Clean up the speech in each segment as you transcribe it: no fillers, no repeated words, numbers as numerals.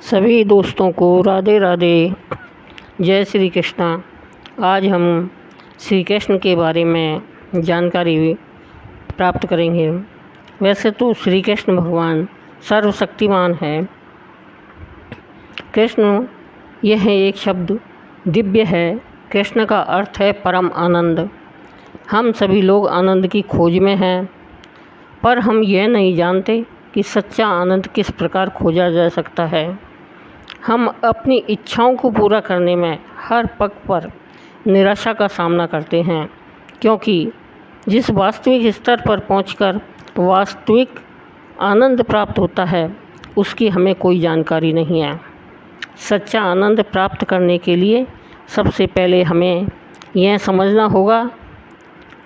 सभी दोस्तों को राधे राधे। जय श्री कृष्णा। आज हम श्री कृष्ण के बारे में जानकारी प्राप्त करेंगे। वैसे तो श्री कृष्ण भगवान सर्वशक्तिमान है। कृष्ण यह एक शब्द दिव्य है। कृष्ण का अर्थ है परम आनंद। हम सभी लोग आनंद की खोज में हैं, पर हम यह नहीं जानते कि सच्चा आनंद किस प्रकार खोजा जा सकता है। हम अपनी इच्छाओं को पूरा करने में हर पग पर निराशा का सामना करते हैं, क्योंकि जिस वास्तविक स्तर पर पहुंचकर वास्तविक आनंद प्राप्त होता है उसकी हमें कोई जानकारी नहीं है। सच्चा आनंद प्राप्त करने के लिए सबसे पहले हमें यह समझना होगा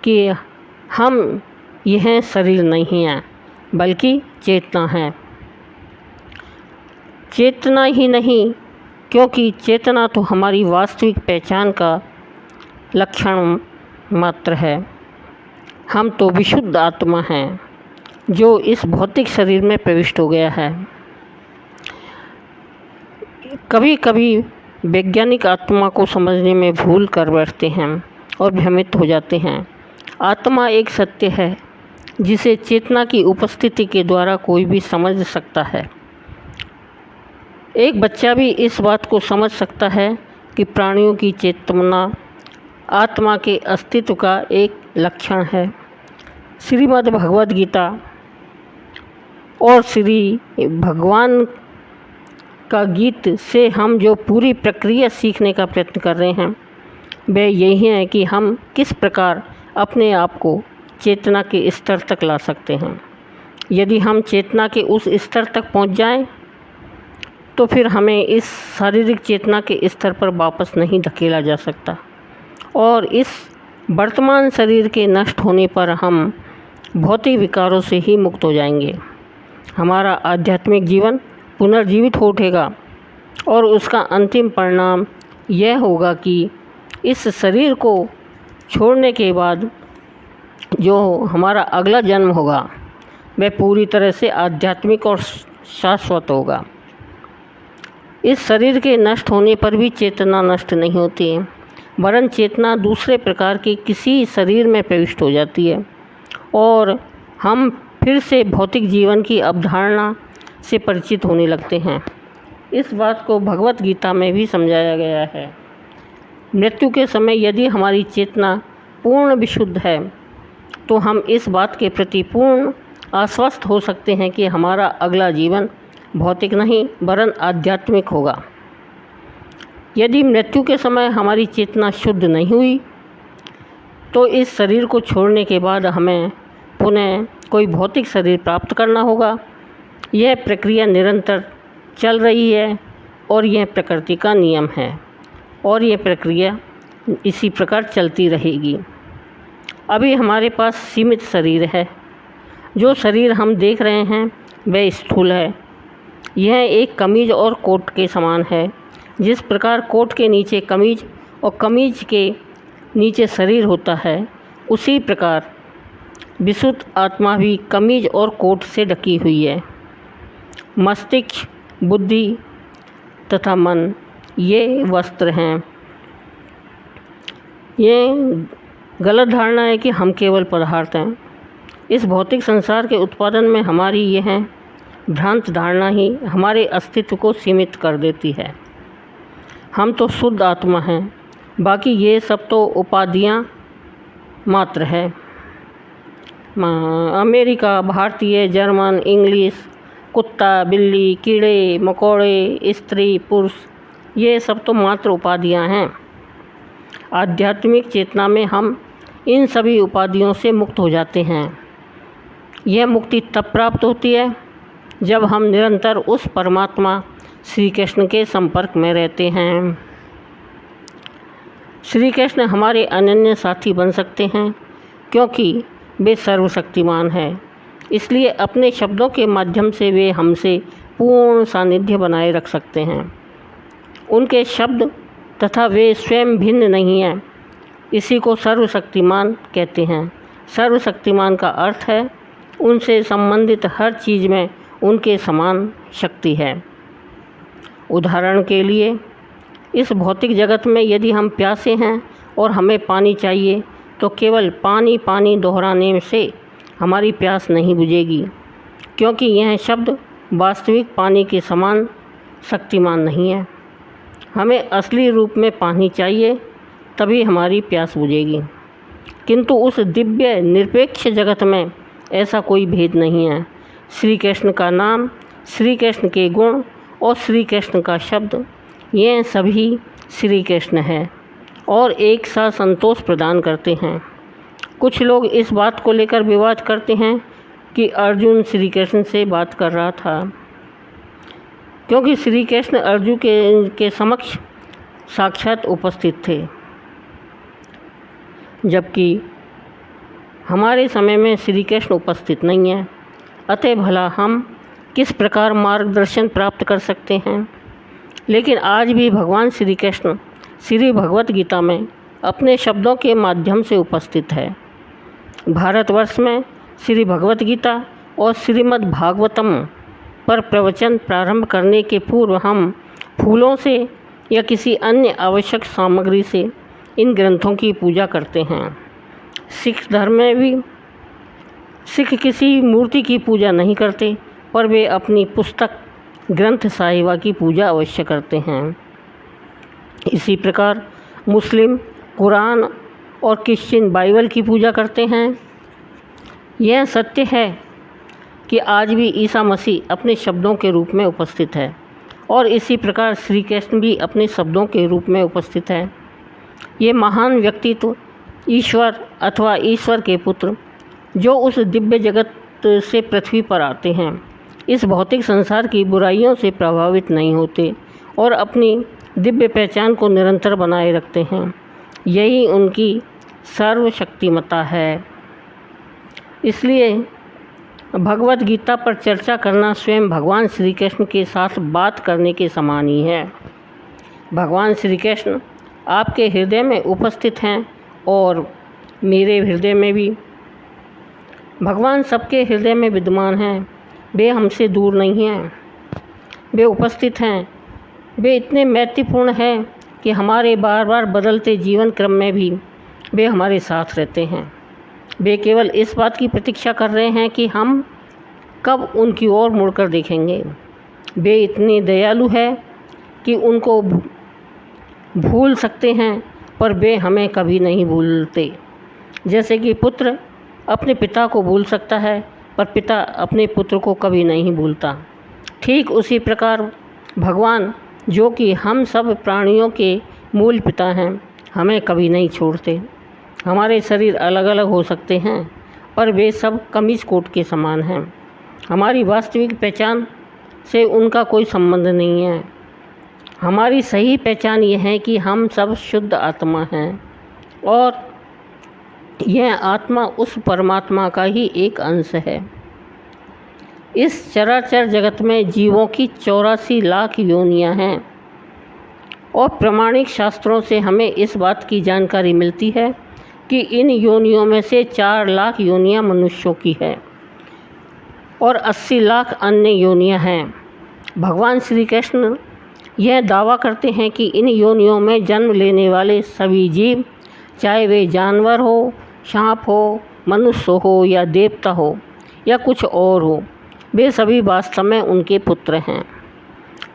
कि हम यह शरीर नहीं हैं, बल्कि चेतना है। चेतना ही नहीं, क्योंकि चेतना तो हमारी वास्तविक पहचान का लक्षण मात्र है। हम तो विशुद्ध आत्मा हैं जो इस भौतिक शरीर में प्रविष्ट हो गया है। कभी कभी वैज्ञानिक आत्मा को समझने में भूल कर बैठते हैं और भ्रमित हो जाते हैं। आत्मा एक सत्य है जिसे चेतना की उपस्थिति के द्वारा कोई भी समझ सकता है। एक बच्चा भी इस बात को समझ सकता है कि प्राणियों की चेतना आत्मा के अस्तित्व का एक लक्षण है। श्रीमद् भगवद गीता और श्री भगवान का गीत से हम जो पूरी प्रक्रिया सीखने का प्रयत्न कर रहे हैं वह यही है कि हम किस प्रकार अपने आप को चेतना के स्तर तक ला सकते हैं। यदि हम चेतना के उस स्तर तक पहुंच जाएं, तो फिर हमें इस शारीरिक चेतना के स्तर पर वापस नहीं धकेला जा सकता और इस वर्तमान शरीर के नष्ट होने पर हम भौतिक विकारों से ही मुक्त हो जाएंगे। हमारा आध्यात्मिक जीवन पुनर्जीवित हो उठेगा और उसका अंतिम परिणाम यह होगा कि इस शरीर को छोड़ने के बाद जो हमारा अगला जन्म होगा वह पूरी तरह से आध्यात्मिक और शाश्वत होगा। इस शरीर के नष्ट होने पर भी चेतना नष्ट नहीं होती है, वरन चेतना दूसरे प्रकार के किसी शरीर में प्रविष्ट हो जाती है और हम फिर से भौतिक जीवन की अवधारणा से परिचित होने लगते हैं। इस बात को भगवत गीता में भी समझाया गया है। मृत्यु के समय यदि हमारी चेतना पूर्ण विशुद्ध है तो हम इस बात के प्रति पूर्ण आश्वस्त हो सकते हैं कि हमारा अगला जीवन भौतिक नहीं वरन आध्यात्मिक होगा। यदि मृत्यु के समय हमारी चेतना शुद्ध नहीं हुई तो इस शरीर को छोड़ने के बाद हमें पुनः कोई भौतिक शरीर प्राप्त करना होगा। यह प्रक्रिया निरंतर चल रही है और यह प्रकृति का नियम है और यह प्रक्रिया इसी प्रकार चलती रहेगी। अभी हमारे पास सीमित शरीर है। जो शरीर हम देख रहे हैं वह स्थूल है। यह एक कमीज और कोट के समान है। जिस प्रकार कोट के नीचे कमीज और कमीज के नीचे शरीर होता है, उसी प्रकार विशुद्ध आत्मा भी कमीज और कोट से ढकी हुई है। मस्तिष्क, बुद्धि तथा मन ये वस्त्र हैं। ये गलत धारणा है कि हम केवल पदार्थ हैं। इस भौतिक संसार के उत्पादन में हमारी यह भ्रांत धारणा ही हमारे अस्तित्व को सीमित कर देती है। हम तो शुद्ध आत्मा हैं, बाकी ये सब तो उपाधियां मात्र है। अमेरिका, भारतीय, जर्मन, इंग्लिश, कुत्ता, बिल्ली, कीड़े मकोड़े, स्त्री, पुरुष ये सब तो मात्र उपाधियां हैं। आध्यात्मिक चेतना में हम इन सभी उपाधियों से मुक्त हो जाते हैं। यह मुक्ति तब प्राप्त होती है जब हम निरंतर उस परमात्मा श्री कृष्ण के संपर्क में रहते हैं। श्री कृष्ण हमारे अनन्य साथी बन सकते हैं क्योंकि वे सर्वशक्तिमान हैं। इसलिए अपने शब्दों के माध्यम से वे हमसे पूर्ण सानिध्य बनाए रख सकते हैं। उनके शब्द तथा वे स्वयं भिन्न नहीं हैं। इसी को सर्वशक्तिमान कहते हैं। सर्वशक्तिमान का अर्थ है उनसे संबंधित हर चीज़ में उनके समान शक्ति है। उदाहरण के लिए, इस भौतिक जगत में यदि हम प्यासे हैं और हमें पानी चाहिए तो केवल पानी पानी दोहराने से हमारी प्यास नहीं बुझेगी, क्योंकि यह शब्द वास्तविक पानी के समान शक्तिमान नहीं है। हमें असली रूप में पानी चाहिए, तभी हमारी प्यास बुझेगी। किंतु उस दिव्य निरपेक्ष जगत में ऐसा कोई भेद नहीं है। श्री कृष्ण का नाम, श्री कृष्ण के गुण और श्री कृष्ण का शब्द, ये सभी श्री कृष्ण हैं और एक साथ संतोष प्रदान करते हैं। कुछ लोग इस बात को लेकर विवाद करते हैं कि अर्जुन श्री कृष्ण से बात कर रहा था, क्योंकि श्री कृष्ण अर्जुन के समक्ष साक्षात उपस्थित थे, जबकि हमारे समय में श्री कृष्ण उपस्थित नहीं है। अतः भला हम किस प्रकार मार्गदर्शन प्राप्त कर सकते हैं? लेकिन आज भी भगवान श्री कृष्ण श्री भगवत गीता में अपने शब्दों के माध्यम से उपस्थित है। भारतवर्ष में श्री भगवत गीता और श्रीमद् भागवतम पर प्रवचन प्रारंभ करने के पूर्व हम फूलों से या किसी अन्य आवश्यक सामग्री से इन ग्रंथों की पूजा करते हैं। सिख धर्म में भी सिख किसी मूर्ति की पूजा नहीं करते, पर वे अपनी पुस्तक ग्रंथ साहिबा की पूजा अवश्य करते हैं। इसी प्रकार मुस्लिम कुरान और क्रिश्चियन बाइबल की पूजा करते हैं। यह सत्य है कि आज भी ईसा मसीह अपने शब्दों के रूप में उपस्थित है और इसी प्रकार श्री कृष्ण भी अपने शब्दों के रूप में उपस्थित है। ये महान व्यक्तित्व ईश्वर अथवा ईश्वर के पुत्र जो उस दिव्य जगत से पृथ्वी पर आते हैं, इस भौतिक संसार की बुराइयों से प्रभावित नहीं होते और अपनी दिव्य पहचान को निरंतर बनाए रखते हैं। यही उनकी सर्वशक्तिमत्ता है। इसलिए भगवत गीता पर चर्चा करना स्वयं भगवान श्री कृष्ण के साथ बात करने के समान ही है। भगवान श्री कृष्ण आपके हृदय में उपस्थित हैं और मेरे हृदय में भी। भगवान सबके हृदय में विद्यमान हैं। वे हमसे दूर नहीं हैं, वे उपस्थित हैं। वे इतने महत्वपूर्ण हैं कि हमारे बार बार बदलते जीवन क्रम में भी वे हमारे साथ रहते हैं। वे केवल इस बात की प्रतीक्षा कर रहे हैं कि हम कब उनकी ओर मुड़कर देखेंगे। वे इतने दयालु हैं कि उनको भूल सकते हैं, पर वे हमें कभी नहीं भूलते। जैसे कि पुत्र अपने पिता को भूल सकता है, पर पिता अपने पुत्र को कभी नहीं भूलता। ठीक उसी प्रकार भगवान, जो कि हम सब प्राणियों के मूल पिता हैं, हमें कभी नहीं छोड़ते। हमारे शरीर अलग अलग हो सकते हैं, पर वे सब कमीज कोट के समान हैं। हमारी वास्तविक पहचान से उनका कोई संबंध नहीं है। हमारी सही पहचान यह है कि हम सब शुद्ध आत्मा हैं और यह आत्मा उस परमात्मा का ही एक अंश है। इस चराचर जगत में जीवों की 84 लाख योनियां हैं और प्रमाणिक शास्त्रों से हमें इस बात की जानकारी मिलती है कि इन योनियों में से 4 लाख योनियां मनुष्यों की है और 80 लाख अन्य योनियां हैं। भगवान श्री कृष्ण यह दावा करते हैं कि इन योनियों में जन्म लेने वाले सभी जीव, चाहे वे जानवर हो, सांप हो, मनुष्य हो या देवता हो या कुछ और हो, वे सभी वास्तव में उनके पुत्र हैं।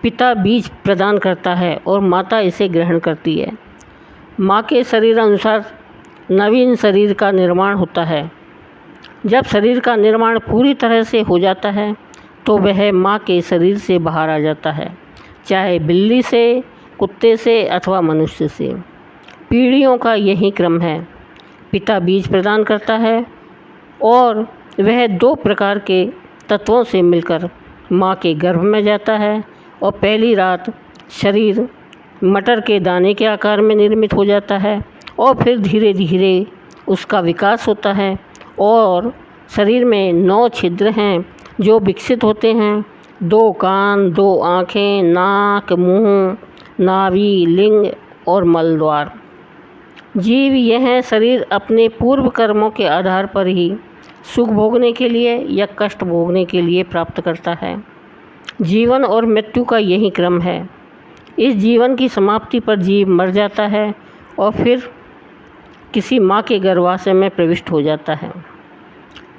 पिता बीज प्रदान करता है और माता इसे ग्रहण करती है। माँ के शरीर अनुसार नवीन शरीर का निर्माण होता है। जब शरीर का निर्माण पूरी तरह से हो जाता है तो वह माँ के शरीर से बाहर आ जाता है, चाहे बिल्ली से, कुत्ते से अथवा मनुष्य से। पीढ़ियों का यही क्रम है। पिता बीज प्रदान करता है और वह 2 प्रकार के तत्वों से मिलकर माँ के गर्भ में जाता है और पहली रात शरीर मटर के दाने के आकार में निर्मित हो जाता है और फिर धीरे धीरे उसका विकास होता है और शरीर में 9 छिद्र हैं जो विकसित होते हैं। 2 कान, 2 आँखें, नाक, मुंह, नाभि, लिंग और मलद्वार। जीव यह शरीर अपने पूर्व कर्मों के आधार पर ही सुख भोगने के लिए या कष्ट भोगने के लिए प्राप्त करता है। जीवन और मृत्यु का यही क्रम है। इस जीवन की समाप्ति पर जीव मर जाता है और फिर किसी माँ के गर्भाशय में प्रविष्ट हो जाता है।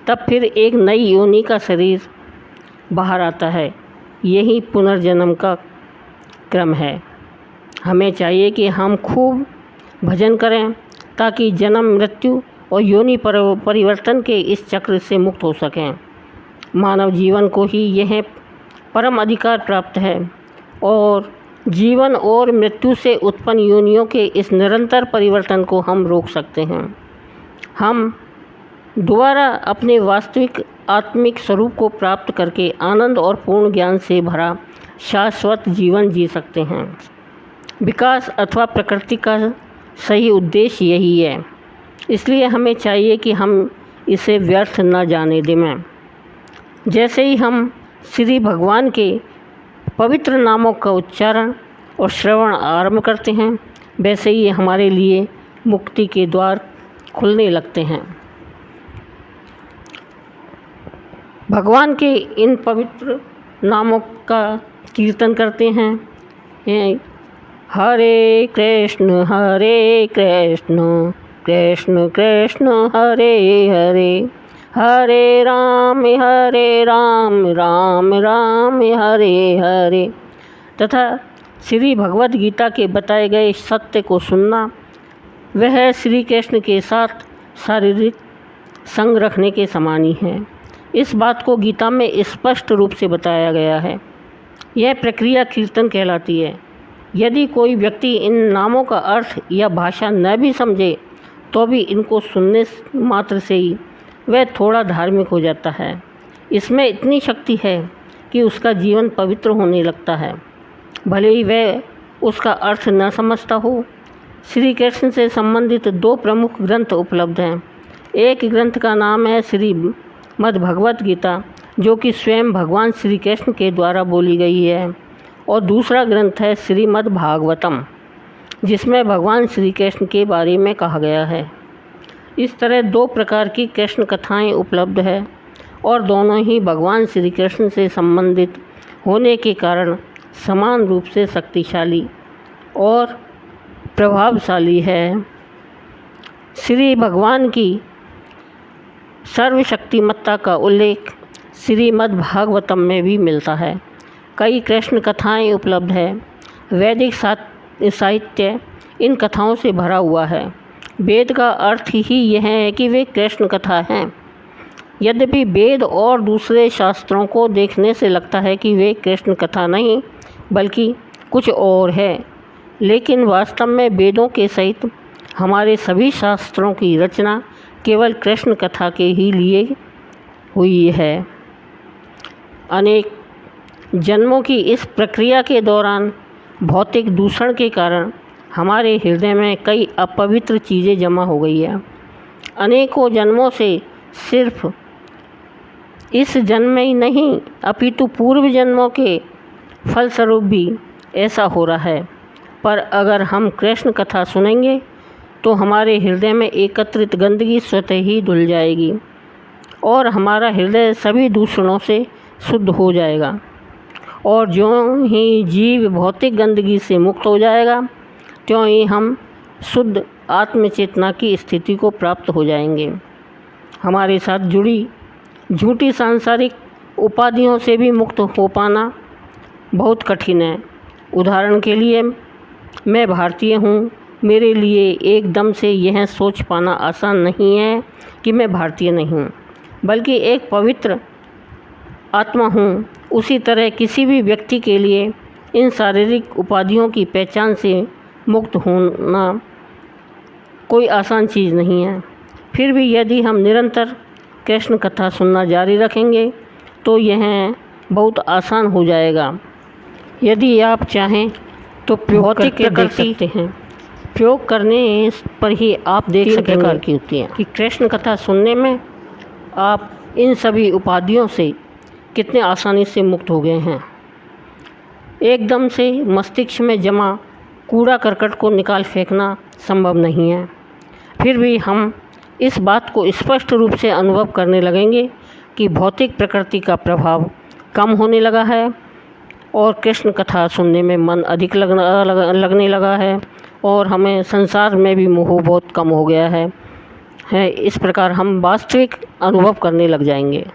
तब फिर एक नई योनि का शरीर बाहर आता है। यही पुनर्जन्म का क्रम है। हमें चाहिए कि हम खूब भजन करें ताकि जन्म, मृत्यु और योनि परिवर्तन के इस चक्र से मुक्त हो सकें। मानव जीवन को ही यह परम अधिकार प्राप्त है और जीवन और मृत्यु से उत्पन्न योनियों के इस निरंतर परिवर्तन को हम रोक सकते हैं। हम दोबारा अपने वास्तविक आत्मिक स्वरूप को प्राप्त करके आनंद और पूर्ण ज्ञान से भरा शाश्वत जीवन जी सकते हैं। विकास अथवा प्रकृति का सही उद्देश्य यही है, इसलिए हमें चाहिए कि हम इसे व्यर्थ न जाने दें। जैसे ही हम श्री भगवान के पवित्र नामों का उच्चारण और श्रवण आरंभ करते हैं, वैसे ही हमारे लिए मुक्ति के द्वार खुलने लगते हैं। भगवान के इन पवित्र नामों का कीर्तन करते हैं। हरे कृष्ण कृष्ण कृष्ण हरे हरे, हरे राम राम राम हरे हरे तथा श्री भगवद गीता के बताए गए सत्य को सुनना, वह श्री कृष्ण के साथ शारीरिक संग रखने के समान ही है। इस बात को गीता में स्पष्ट रूप से बताया गया है। यह प्रक्रिया कीर्तन कहलाती है। यदि कोई व्यक्ति इन नामों का अर्थ या भाषा न भी समझे तो भी इनको सुनने मात्र से ही वह थोड़ा धार्मिक हो जाता है। इसमें इतनी शक्ति है कि उसका जीवन पवित्र होने लगता है, भले ही वह उसका अर्थ न समझता हो। श्री कृष्ण से संबंधित दो प्रमुख ग्रंथ उपलब्ध हैं। एक ग्रंथ का नाम है श्रीमद् भगवद गीता, जो कि स्वयं भगवान श्री कृष्ण के द्वारा बोली गई है, और दूसरा ग्रंथ है श्रीमद् भागवतम, जिसमें भगवान श्री कृष्ण के बारे में कहा गया है। इस तरह दो प्रकार की कृष्ण कथाएं उपलब्ध है और दोनों ही भगवान श्री कृष्ण से संबंधित होने के कारण समान रूप से शक्तिशाली और प्रभावशाली है। श्री भगवान की सर्वशक्तिमत्ता का उल्लेख श्रीमद् भागवतम में भी मिलता है। कई कृष्ण कथाएं उपलब्ध है। वैदिक साहित्य इन कथाओं से भरा हुआ है। वेद का अर्थ ही यह है कि वे कृष्ण कथा हैं। यद्यपि वेद और दूसरे शास्त्रों को देखने से लगता है कि वे कृष्ण कथा नहीं बल्कि कुछ और है, लेकिन वास्तव में वेदों के सहित हमारे सभी शास्त्रों की रचना केवल कृष्ण कथा के ही लिए हुई है। अनेक जन्मों की इस प्रक्रिया के दौरान भौतिक दूषण के कारण हमारे हृदय में कई अपवित्र चीज़ें जमा हो गई है। अनेकों जन्मों से सिर्फ इस जन्म में ही नहीं अपितु पूर्व जन्मों के फलस्वरूप भी ऐसा हो रहा है। पर अगर हम कृष्ण कथा सुनेंगे तो हमारे हृदय में एकत्रित गंदगी स्वतः ही धुल जाएगी और हमारा हृदय सभी दूषणों से शुद्ध हो जाएगा। और ज्यों ही जीव भौतिक गंदगी से मुक्त हो जाएगा, त्यों ही हम शुद्ध आत्मचेतना की स्थिति को प्राप्त हो जाएंगे। हमारे साथ जुड़ी झूठी सांसारिक उपाधियों से भी मुक्त हो पाना बहुत कठिन है। उदाहरण के लिए, मैं भारतीय हूँ। मेरे लिए एकदम से यह सोच पाना आसान नहीं है कि मैं भारतीय नहीं हूँ, बल्कि एक पवित्र आत्मा हूँ। उसी तरह किसी भी व्यक्ति के लिए इन शारीरिक उपाधियों की पहचान से मुक्त होना कोई आसान चीज़ नहीं है। फिर भी यदि हम निरंतर कृष्ण कथा सुनना जारी रखेंगे तो यह बहुत आसान हो जाएगा। यदि आप चाहें तो भौतिक प्रकृति हैं, प्रयोग करने पर ही आप देख सकेंगे की होती है कि कृष्ण कथा सुनने में आप इन सभी उपाधियों से कितने आसानी से मुक्त हो गए हैं। एकदम से मस्तिष्क में जमा कूड़ा करकट को निकाल फेंकना संभव नहीं है। फिर भी हम इस बात को स्पष्ट रूप से अनुभव करने लगेंगे कि भौतिक प्रकृति का प्रभाव कम होने लगा है। और कृष्ण कथा सुनने में मन अधिक लगने लगा है और हमें संसार में भी मोह बहुत कम हो गया है। इस प्रकार हम वास्तविक अनुभव करने लग जाएंगे।